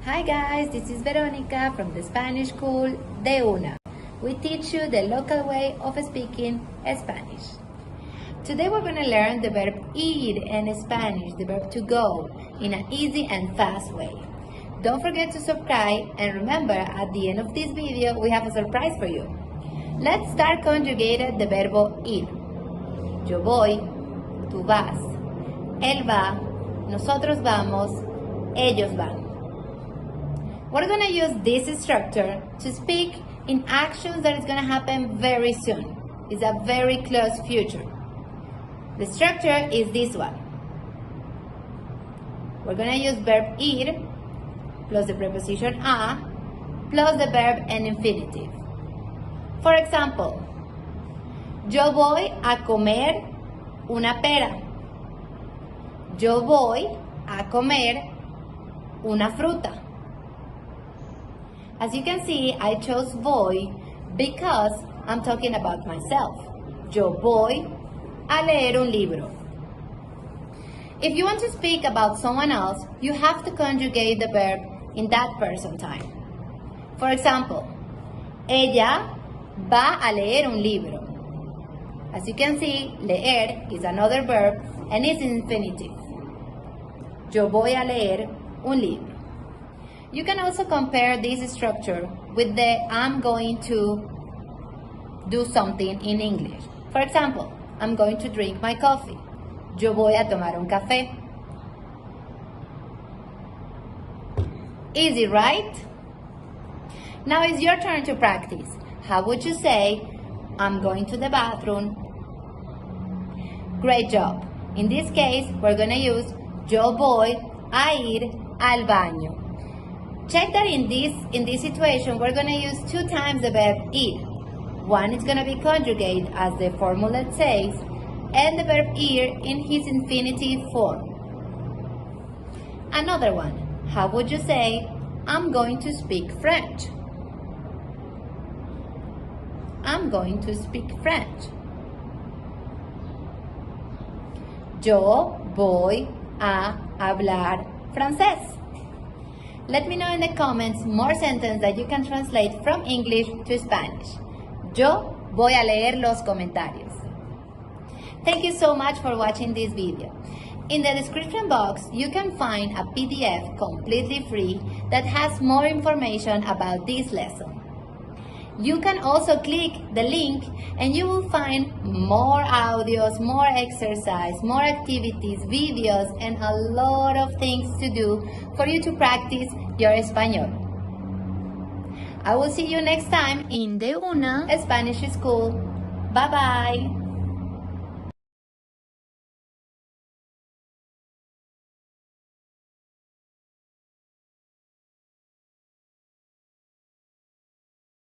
Hi guys, this is Veronica from the Spanish school De Una. We teach you the local way of speaking Spanish. Today we're going to learn the verb ir in Spanish, the verb to go, in an easy and fast way. Don't forget to subscribe, and remember, at the end of this video we have a surprise for you. Let's start conjugating the verbo ir. Yo voy, tú vas, él va, nosotros vamos, ellos van. We're going to use this structure to speak in actions that is going to happen very soon. It's a very close future. The structure is this one. We're going to use verb ir plus the preposition a plus the verb and infinitive. For example, yo voy a comer una pera. Yo voy a comer una fruta. As you can see, I chose voy because I'm talking about myself. Yo voy a leer un libro. If you want to speak about someone else, you have to conjugate the verb in that person time. For example, ella va a leer un libro. As you can see, leer is another verb and it's infinitive. Yo voy a leer un libro. You can also compare this structure with the I'm going to do something in English. For example, I'm going to drink my coffee. Yo voy a tomar un café. Easy, right? Now it's your turn to practice. How would you say, I'm going to the bathroom? Great job. In this case, we're going to use yo voy a ir al baño. Check that in this situation, we're going to use 2 times the verb ir. One is going to be conjugated as the formula says, and the verb ir in his infinitive form. Another one, how would you say, I'm going to speak French? I'm going to speak French. Yo voy a hablar francés. Let me know in the comments more sentences that you can translate from English to Spanish. Yo voy a leer los comentarios. Thank you so much for watching this video. In the description box, you can find a PDF completely free that has more information about this lesson. You can also click the link and you will find more audios, more exercise, more activities, videos, and a lot of things to do for you to practice your Español. I will see you next time in De Una Spanish School. Bye bye.